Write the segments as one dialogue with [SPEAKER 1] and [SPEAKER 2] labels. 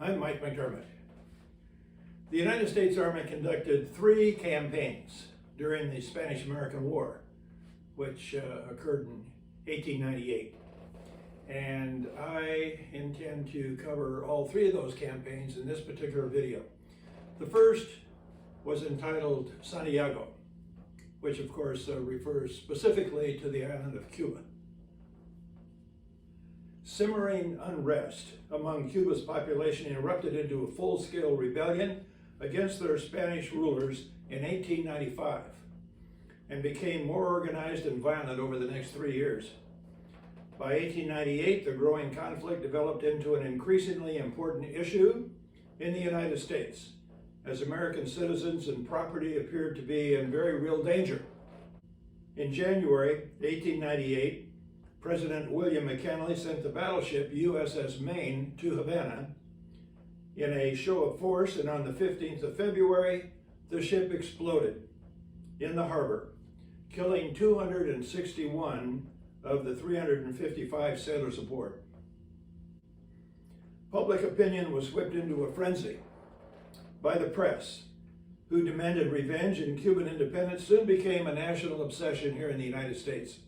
[SPEAKER 1] I'm Mike McDermott. The United States Army conducted 3 campaigns during the Spanish-American War, which occurred in 1898. And I intend to cover all 3 of those campaigns in this particular video. The first was entitled Santiago, which of course refers specifically to the island of Cuba. Simmering unrest among Cuba's population erupted into a full-scale rebellion against their Spanish rulers in 1895 and became more organized and violent over the next 3 years. By 1898, the growing conflict developed into an increasingly important issue in the United States, as American citizens and property appeared to be in very real danger. In January 1898, President William McKinley sent the battleship USS Maine to Havana in a show of force, and on the 15th of February, the ship exploded in the harbor, killing 261 of the 355 sailors aboard. Public opinion was whipped into a frenzy by the press, who demanded revenge, and Cuban independence soon became a national obsession here in the United States.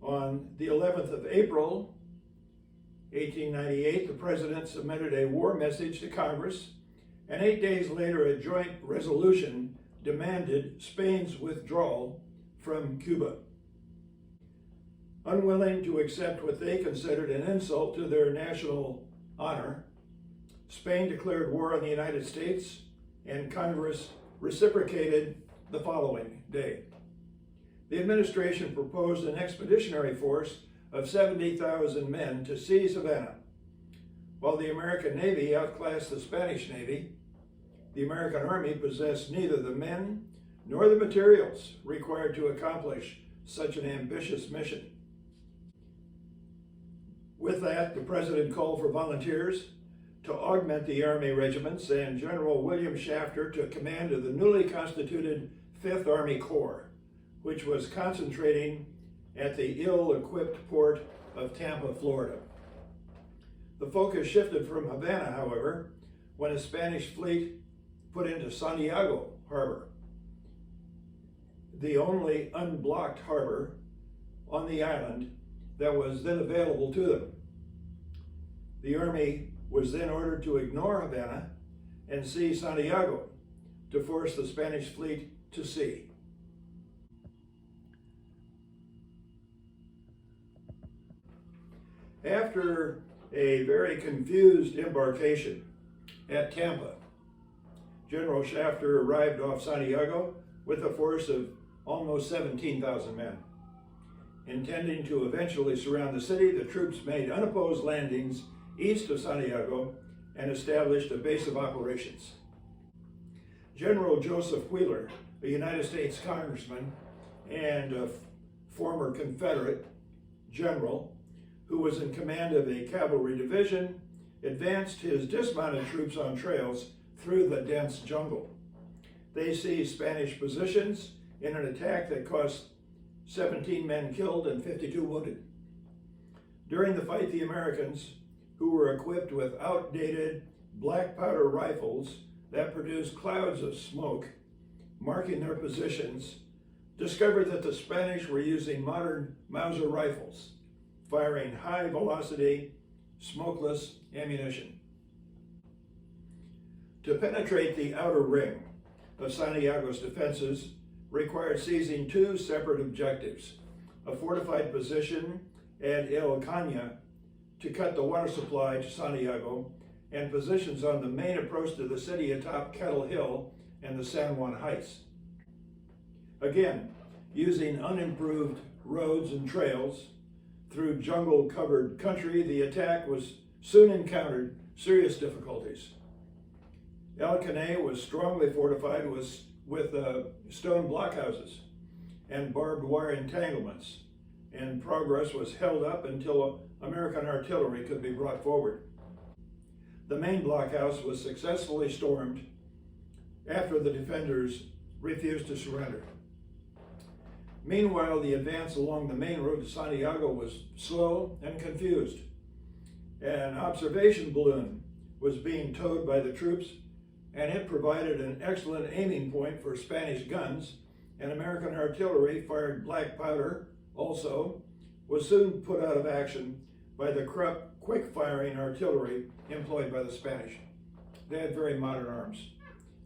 [SPEAKER 1] On the 11th of April, 1898, the president submitted a war message to Congress, and 8 days later, a joint resolution demanded Spain's withdrawal from Cuba. Unwilling to accept what they considered an insult to their national honor, Spain declared war on the United States, and Congress reciprocated the following day. The administration proposed an expeditionary force of 70,000 men to seize Havana. While the American Navy outclassed the Spanish Navy, the American Army possessed neither the men nor the materials required to accomplish such an ambitious mission. With that, the president called for volunteers to augment the Army regiments, and General William Shafter took command of the newly constituted 5th Army Corps, which was concentrating at the ill-equipped port of Tampa, Florida. The focus shifted from Havana, however, when a Spanish fleet put into Santiago harbor, the only unblocked harbor on the island that was then available to them. The Army was then ordered to ignore Havana and seize Santiago to force the Spanish fleet to sea. After a very confused embarkation at Tampa, General Shafter arrived off Santiago with a force of almost 17,000 men. Intending to eventually surround the city, the troops made unopposed landings east of Santiago and established a base of operations. General Joseph Wheeler, a United States congressman and a former Confederate general who was in command of a cavalry division, advanced his dismounted troops on trails through the dense jungle. They seized Spanish positions in an attack that cost 17 men killed and 52 wounded. During the fight, the Americans, who were equipped with outdated black powder rifles that produced clouds of smoke marking their positions, discovered that the Spanish were using modern Mauser rifles, firing high-velocity, smokeless ammunition. To penetrate the outer ring of Santiago's defenses required seizing 2 separate objectives: a fortified position at El Caña to cut the water supply to Santiago, and positions on the main approach to the city atop Kettle Hill and the San Juan Heights. Again, using unimproved roads and trails through jungle-covered country, the attack was soon encountered serious difficulties. El Caña was strongly fortified with stone blockhouses and barbed wire entanglements, and progress was held up until American artillery could be brought forward. The main blockhouse was successfully stormed after the defenders refused to surrender. Meanwhile, the advance along the main road to Santiago was slow and confused. An observation balloon was being towed by the troops, and it provided an excellent aiming point for Spanish guns, and American artillery fired black powder also was soon put out of action by the quick-firing artillery employed by the Spanish. They had very modern arms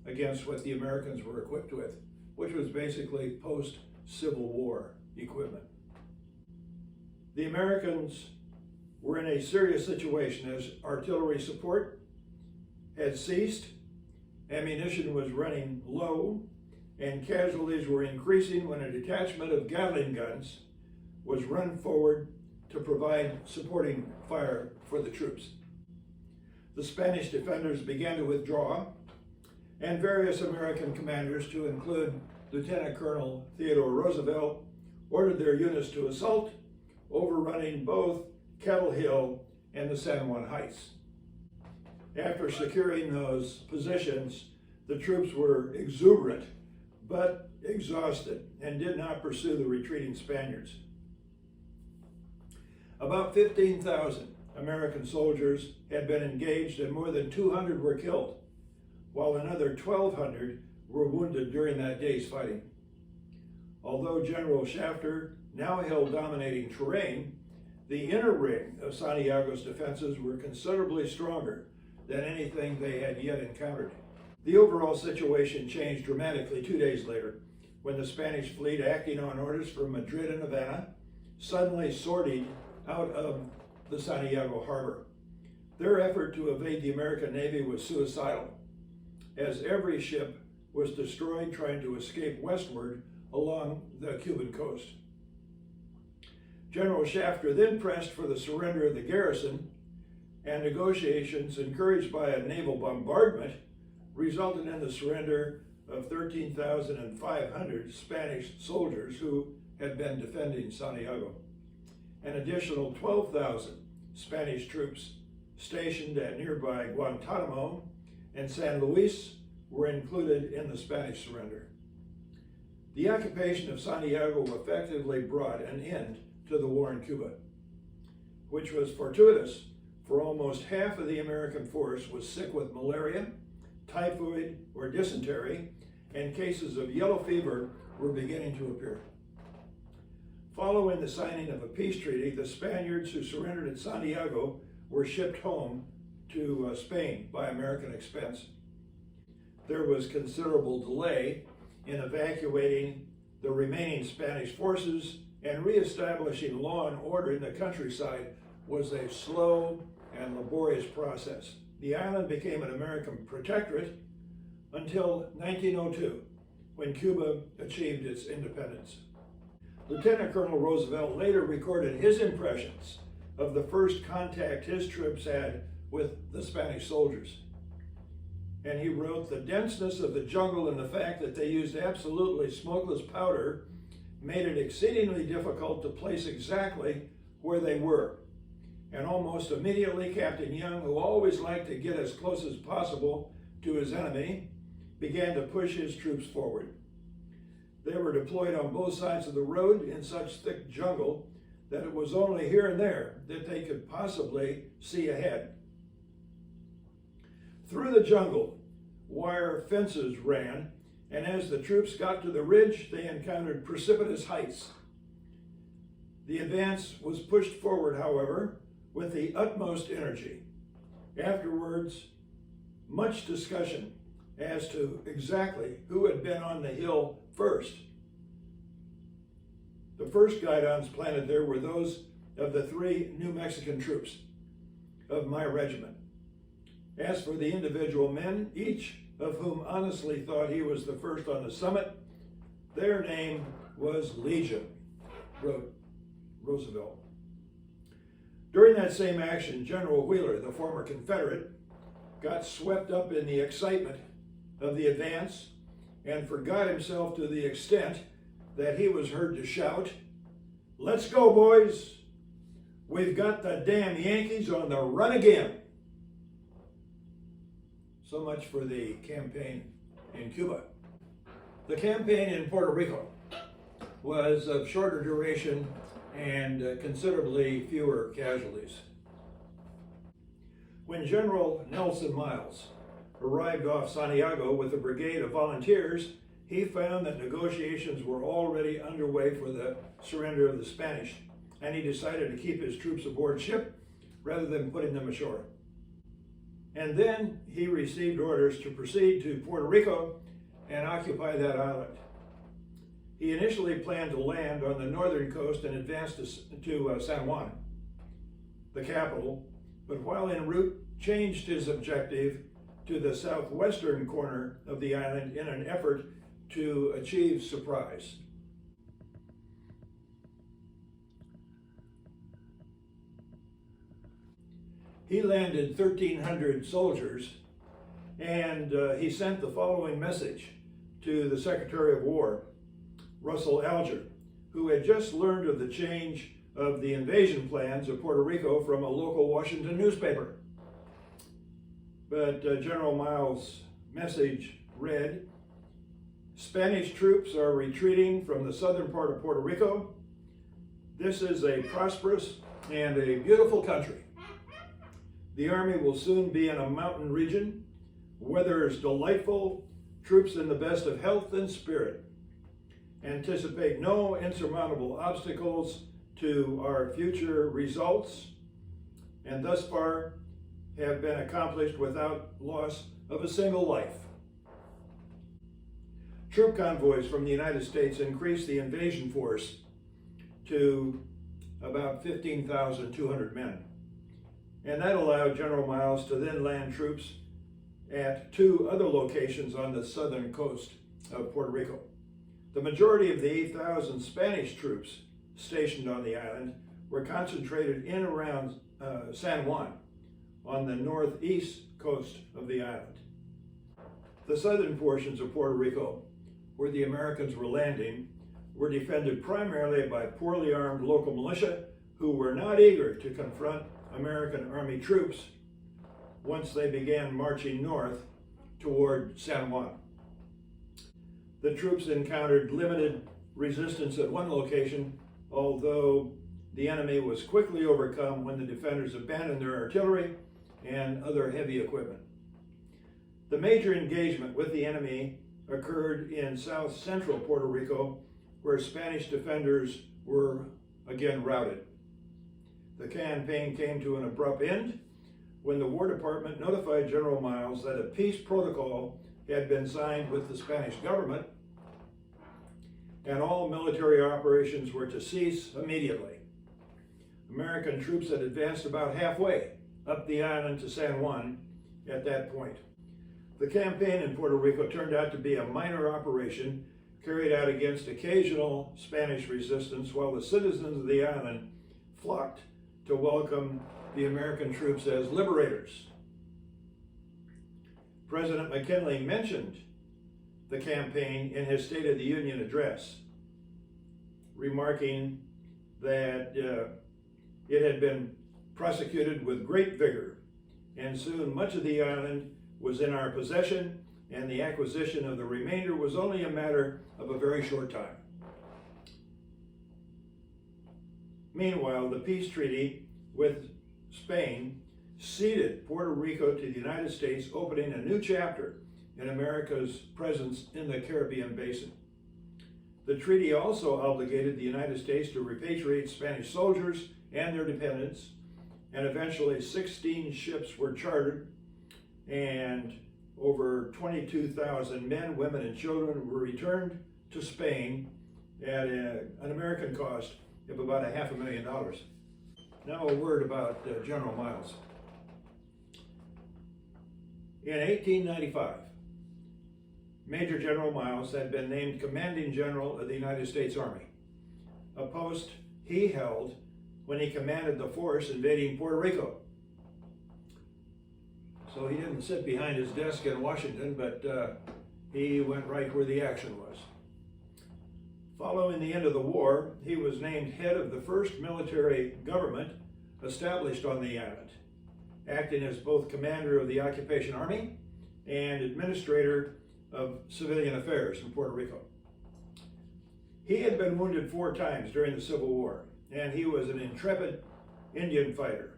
[SPEAKER 1] against what the Americans were equipped with, which was basically post-Civil War equipment. The Americans were in a serious situation as artillery support had ceased, ammunition was running low, and casualties were increasing when a detachment of Gatling guns was run forward to provide supporting fire for the troops. The Spanish defenders began to withdraw, and various American commanders, to include Lieutenant Colonel Theodore Roosevelt, ordered their units to assault, overrunning both Kettle Hill and the San Juan Heights. After securing those positions, the troops were exuberant but exhausted and did not pursue the retreating Spaniards. About 15,000 American soldiers had been engaged and more than 200 were killed, while another 1,200 were wounded during that day's fighting. Although General Shafter now held dominating terrain, the inner ring of Santiago's defenses were considerably stronger than anything they had yet encountered. The overall situation changed dramatically 2 days later when the Spanish fleet, acting on orders from Madrid and Havana, suddenly sortied out of the Santiago harbor. Their effort to evade the American Navy was suicidal, as every ship was destroyed trying to escape westward along the Cuban coast. General Shafter then pressed for the surrender of the garrison, and negotiations, encouraged by a naval bombardment, resulted in the surrender of 13,500 Spanish soldiers who had been defending Santiago. An additional 12,000 Spanish troops stationed at nearby Guantanamo and San Luis were included in the Spanish surrender. The occupation of Santiago effectively brought an end to the war in Cuba, which was fortuitous, for almost half of the American force was sick with malaria, typhoid, or dysentery, and cases of yellow fever were beginning to appear. Following the signing of a peace treaty, the Spaniards who surrendered at Santiago were shipped home to Spain by American expense. There was considerable delay in evacuating the remaining Spanish forces, and reestablishing law and order in the countryside was a slow and laborious process. The island became an American protectorate until 1902, when Cuba achieved its independence. Lieutenant Colonel Roosevelt later recorded his impressions of the first contact his troops had with the Spanish soldiers. And he wrote, "The denseness of the jungle and the fact that they used absolutely smokeless powder made it exceedingly difficult to place exactly where they were. And almost immediately, Captain Young, who always liked to get as close as possible to his enemy, began to push his troops forward. They were deployed on both sides of the road in such thick jungle that it was only here and there that they could possibly see ahead. Through the jungle, wire fences ran, and as the troops got to the ridge, they encountered precipitous heights. The advance was pushed forward, however, with the utmost energy. Afterwards, much discussion as to exactly who had been on the hill first. The first guidons planted there were those of the 3 New Mexican troops of my regiment. As for the individual men, each of whom honestly thought he was the first on the summit, their name was Legion, wrote Roosevelt. During that same action, General Wheeler, the former Confederate, got swept up in the excitement of the advance and forgot himself to the extent that he was heard to shout, "Let's go, boys! We've got the damn Yankees on the run again!" So much for the campaign in Cuba. The campaign in Puerto Rico was of shorter duration and considerably fewer casualties. When General Nelson Miles arrived off Santiago with a brigade of volunteers, he found that negotiations were already underway for the surrender of the Spanish, and he decided to keep his troops aboard ship rather than putting them ashore. And then he received orders to proceed to Puerto Rico and occupy that island. He initially planned to land on the northern coast and advance to San Juan, the capital, but while en route, changed his objective to the southwestern corner of the island in an effort to achieve surprise. He landed 1,300 soldiers, and he sent the following message to the Secretary of War, Russell Alger, who had just learned of the change of the invasion plans of Puerto Rico from a local Washington newspaper. But General Miles' message read, "Spanish troops are retreating from the southern part of Puerto Rico. This is a prosperous and a beautiful country. The army will soon be in a mountain region. Weather is delightful, troops in the best of health and spirit. Anticipate no insurmountable obstacles to our future results, and thus far have been accomplished without loss of a single life." Troop convoys from the United States increased the invasion force to about 15,200 men. And that allowed General Miles to then land troops at 2 other locations on the southern coast of Puerto Rico. The majority of the 8,000 Spanish troops stationed on the island were concentrated in around San Juan on the northeast coast of the island. The southern portions of Puerto Rico, where the Americans were landing, were defended primarily by poorly armed local militia who were not eager to confront American Army troops once they began marching north toward San Juan. The troops encountered limited resistance at one location, although the enemy was quickly overcome when the defenders abandoned their artillery and other heavy equipment. The major engagement with the enemy occurred in south central Puerto Rico, where Spanish defenders were again routed. The campaign came to an abrupt end when the War Department notified General Miles that a peace protocol had been signed with the Spanish government and all military operations were to cease immediately. American troops had advanced about halfway up the island to San Juan at that point. The campaign in Puerto Rico turned out to be a minor operation carried out against occasional Spanish resistance, while the citizens of the island flocked to welcome the American troops as liberators. President McKinley mentioned the campaign in his State of the Union address, remarking that it had been prosecuted with great vigor, and soon much of the island was in our possession, and the acquisition of the remainder was only a matter of a very short time. Meanwhile, the peace treaty with Spain ceded Puerto Rico to the United States, opening a new chapter in America's presence in the Caribbean basin. The treaty also obligated the United States to repatriate Spanish soldiers and their dependents, and eventually 16 ships were chartered, and over 22,000 men, women, and children were returned to Spain at an American cost of about $500,000. Now a word about General Miles. In 1895, Major General Miles had been named Commanding General of the United States Army, a post he held when he commanded the force invading Puerto Rico. So he didn't sit behind his desk in Washington, but he went right where the action was. Following the end of the war, he was named head of the first military government established on the island, acting as both commander of the occupation army and administrator of civilian affairs in Puerto Rico. He had been wounded 4 times during the Civil War, and he was an intrepid Indian fighter.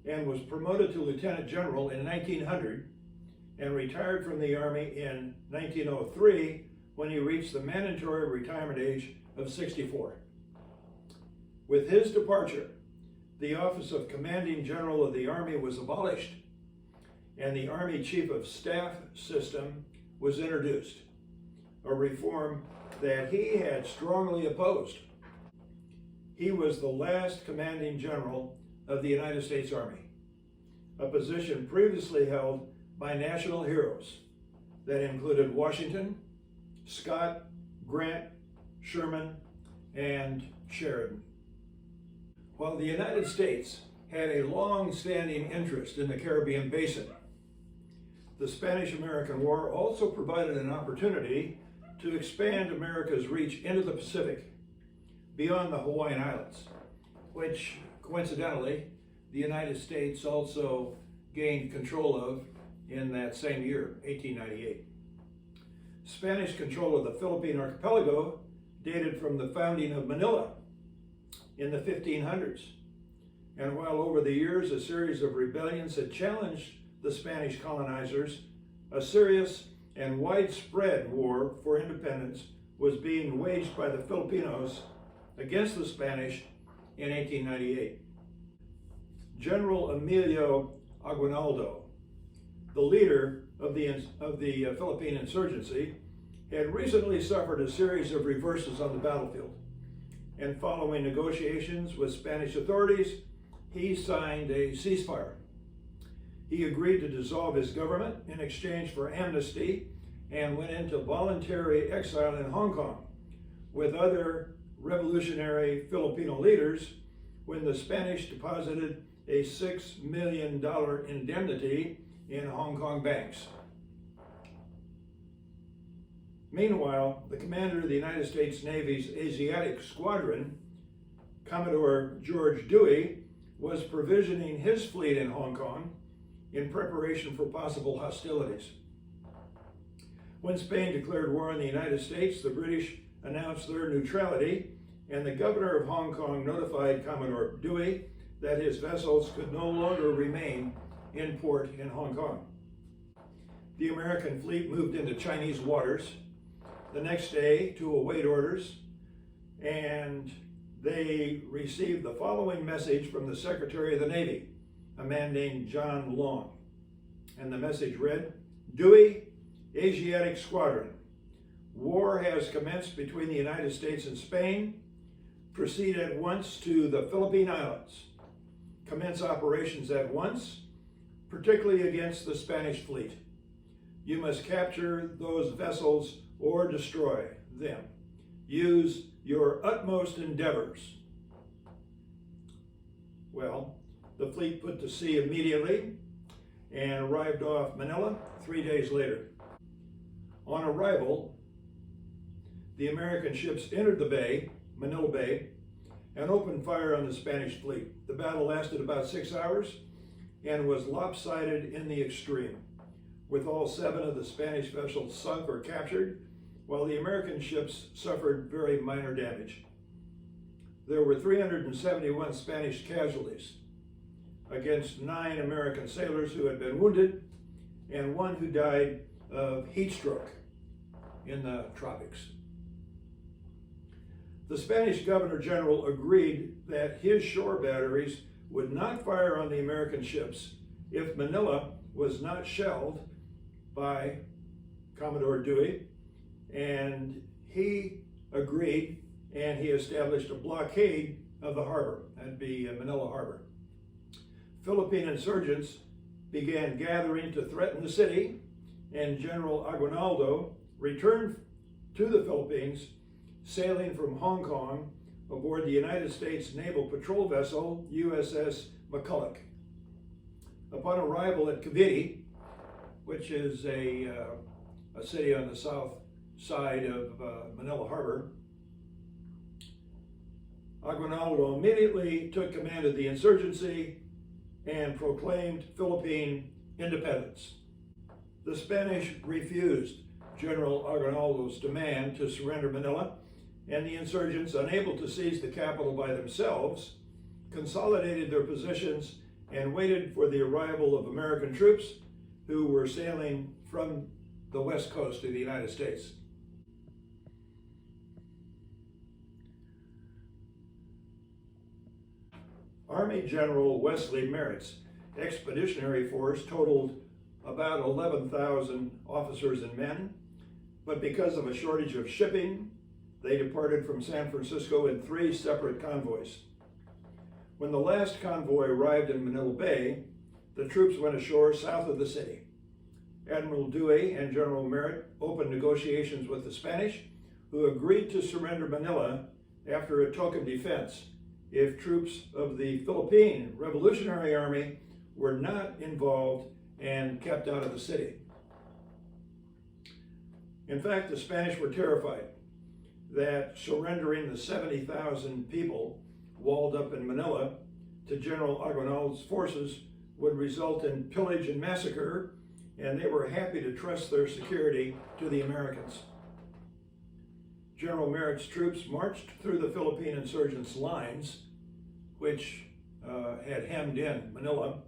[SPEAKER 1] and was promoted to lieutenant general in 1900 and retired from the Army in 1903 when he reached the mandatory retirement age of 64. With his departure, the office of Commanding General of the Army was abolished, and the Army Chief of Staff system was introduced, a reform that he had strongly opposed. He was the last Commanding General of the United States Army, a position previously held by national heroes that included Washington, Scott, Grant, Sherman, and Sheridan. While the United States had a long-standing interest in the Caribbean basin, the Spanish-American War also provided an opportunity to expand America's reach into the Pacific, beyond the Hawaiian Islands, which, coincidentally, the United States also gained control of in that same year, 1898. Spanish control of the Philippine archipelago dated from the founding of Manila in the 1500s. And while over the years a series of rebellions had challenged the Spanish colonizers, a serious and widespread war for independence was being waged by the Filipinos against the Spanish in 1898. General Emilio Aguinaldo, the leader of the Philippine insurgency, had recently suffered a series of reverses on the battlefield, and following negotiations with Spanish authorities, he signed a ceasefire. He agreed to dissolve his government in exchange for amnesty and went into voluntary exile in Hong Kong with other revolutionary Filipino leaders when the Spanish deposited a $6 million indemnity in Hong Kong banks. Meanwhile, the commander of the United States Navy's Asiatic Squadron, Commodore George Dewey, was provisioning his fleet in Hong Kong in preparation for possible hostilities. When Spain declared war on the United States, the British announced their neutrality, and the governor of Hong Kong notified Commodore Dewey that his vessels could no longer remain in port in Hong Kong. The American fleet moved into Chinese waters the next day to await orders, and they received the following message from the Secretary of the Navy, a man named John Long. And the message read, "Dewey, Asiatic Squadron, war has commenced between the United States and Spain. Proceed at once to the Philippine Islands. Commence operations at once, particularly against the Spanish fleet. You must capture those vessels or destroy them. Use your utmost endeavors." Well, the fleet put to sea immediately and arrived off Manila 3 days later. On arrival, the American ships entered the bay, Manila Bay, and opened fire on the Spanish fleet. The battle lasted about 6 hours and was lopsided in the extreme, with all 7 of the Spanish vessels sunk or captured, while the American ships suffered very minor damage. There were 371 Spanish casualties against 9 American sailors who had been wounded and 1 who died of heat stroke in the tropics. The Spanish Governor General agreed that his shore batteries would not fire on the American ships if Manila was not shelled by Commodore Dewey, and he agreed, and he established a blockade of the harbor. That'd be Manila Harbor. Philippine insurgents began gathering to threaten the city, and General Aguinaldo returned to the Philippines, sailing from Hong Kong aboard the United States Naval Patrol vessel USS McCulloch. Upon arrival at Cavite, which is a city on the south side of Manila Harbor, Aguinaldo immediately took command of the insurgency and proclaimed Philippine independence. The Spanish refused General Aguinaldo's demand to surrender Manila, and the insurgents, unable to seize the capital by themselves, consolidated their positions and waited for the arrival of American troops who were sailing from the west coast of the United States. Army General Wesley Merritt's expeditionary force totaled about 11,000 officers and men, but because of a shortage of shipping, they departed from San Francisco in 3 separate convoys. When the last convoy arrived in Manila Bay, the troops went ashore south of the city. Admiral Dewey and General Merritt opened negotiations with the Spanish, who agreed to surrender Manila after a token defense if troops of the Philippine Revolutionary Army were not involved and kept out of the city. In fact, the Spanish were terrified that surrendering the 70,000 people walled up in Manila to General Aguinaldo's forces would result in pillage and massacre, and they were happy to trust their security to the Americans. General Merritt's troops marched through the Philippine insurgents' lines, which had hemmed in Manila,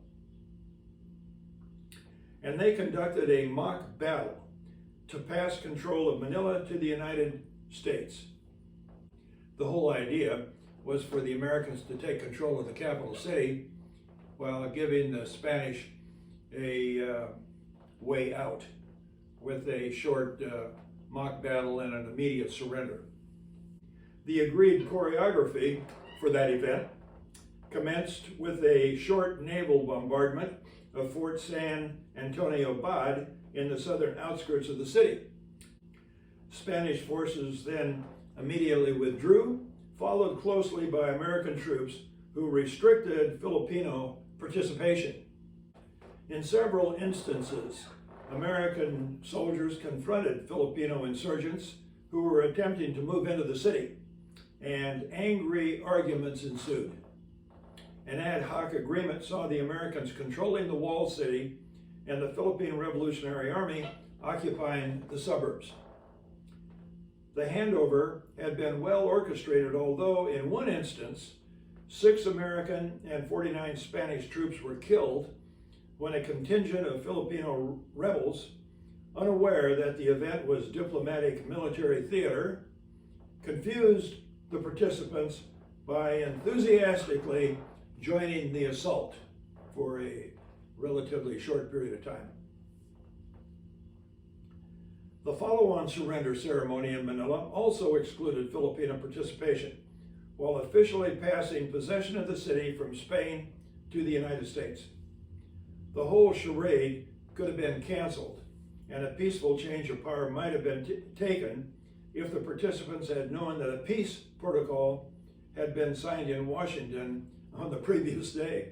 [SPEAKER 1] and they conducted a mock battle to pass control of Manila to the United States. The whole idea was for the Americans to take control of the capital city while giving the Spanish a way out with a short mock battle and an immediate surrender. The agreed choreography for that event commenced with a short naval bombardment of Fort San Antonio Bad in the southern outskirts of the city. Spanish forces then immediately withdrew, followed closely by American troops who restricted Filipino participation. In several instances, American soldiers confronted Filipino insurgents who were attempting to move into the city, and angry arguments ensued. An ad hoc agreement saw the Americans controlling the walled city and the Philippine Revolutionary Army occupying the suburbs. The handover had been well orchestrated, although in one instance, 6 American and 49 Spanish troops were killed when a contingent of Filipino rebels, unaware that the event was diplomatic military theater, confused the participants by enthusiastically joining the assault for a relatively short period of time. The follow-on surrender ceremony in Manila also excluded Filipino participation, while officially passing possession of the city from Spain to the United States. The whole charade could have been canceled, and a peaceful change of power might have been taken if the participants had known that a peace protocol had been signed in Washington on the previous day.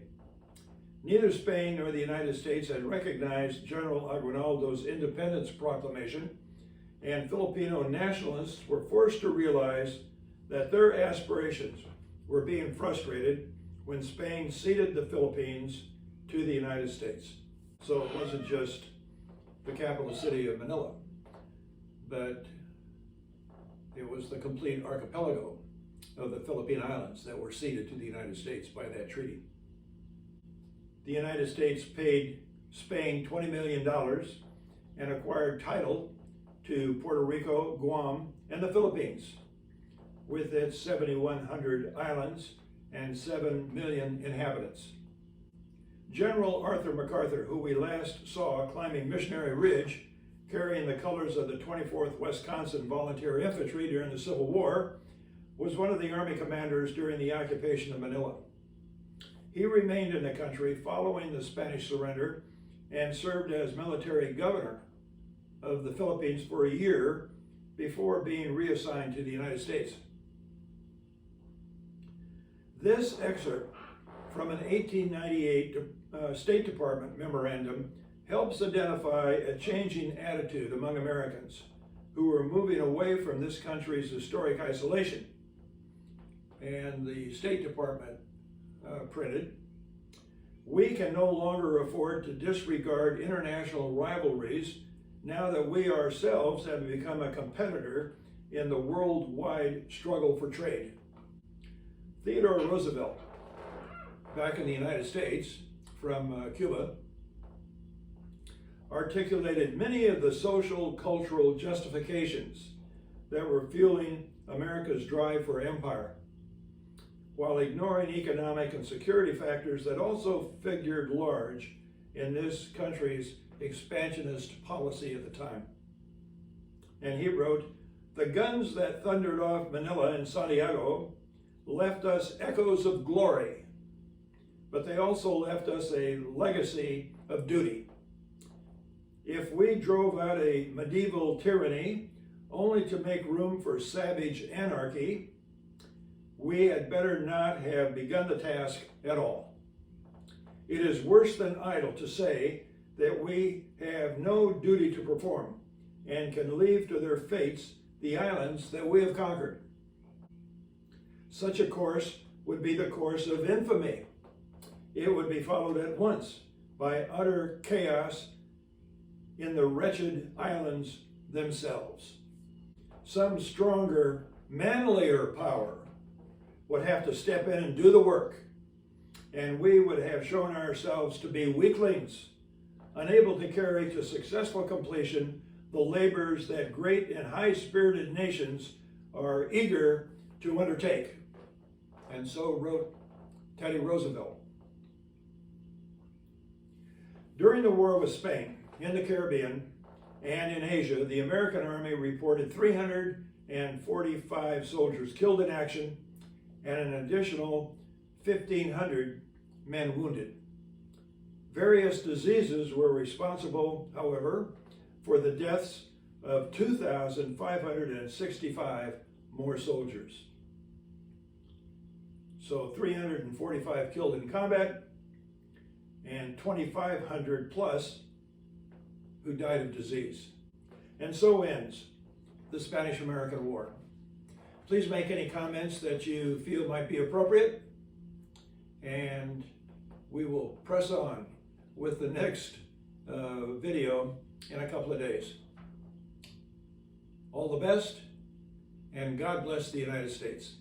[SPEAKER 1] Neither Spain nor the United States had recognized General Aguinaldo's independence proclamation, and Filipino nationalists were forced to realize that their aspirations were being frustrated when Spain ceded the Philippines to the United States. So it wasn't just the capital city of Manila, but it was the complete archipelago of the Philippine Islands that were ceded to the United States by that treaty. The United States paid Spain $20 million and acquired title to Puerto Rico, Guam, and the Philippines, with its 7,100 islands and 7 million inhabitants. General Arthur MacArthur, who we last saw climbing Missionary Ridge, carrying the colors of the 24th Wisconsin Volunteer Infantry during the Civil War, was one of the Army commanders during the occupation of Manila. He remained in the country following the Spanish surrender and served as military governor of the Philippines for a year before being reassigned to the United States. This excerpt from an 1898 State Department memorandum helps identify a changing attitude among Americans who were moving away from this country's historic isolation. And the State Department printed, "We can no longer afford to disregard international rivalries now that we ourselves have become a competitor in the worldwide struggle for trade." Theodore Roosevelt, back in the United States, from Cuba, articulated many of the social, cultural justifications that were fueling America's drive for empire, while ignoring economic and security factors that also figured large in this country's expansionist policy at the time. And he wrote, "The guns that thundered off Manila and Santiago left us echoes of glory, but they also left us a legacy of duty. If we drove out a medieval tyranny only to make room for savage anarchy, we had better not have begun the task at all. It is worse than idle to say that we have no duty to perform and can leave to their fates the islands that we have conquered. Such a course would be the course of infamy. It would be followed at once by utter chaos in the wretched islands themselves. Some stronger, manlier power would have to step in and do the work, and we would have shown ourselves to be weaklings, unable to carry to successful completion the labors that great and high-spirited nations are eager to undertake." And so wrote Teddy Roosevelt. During the war with Spain in the Caribbean and in Asia, the American Army reported 345 soldiers killed in action and an additional 1,500 men wounded. Various diseases were responsible, however, for the deaths of 2,565 more soldiers. So 345 killed in combat and 2,500 plus who died of disease. And so ends the Spanish-American War. Please make any comments that you feel might be appropriate, and we will press on with the next video in a couple of days. All the best, and God bless the United States.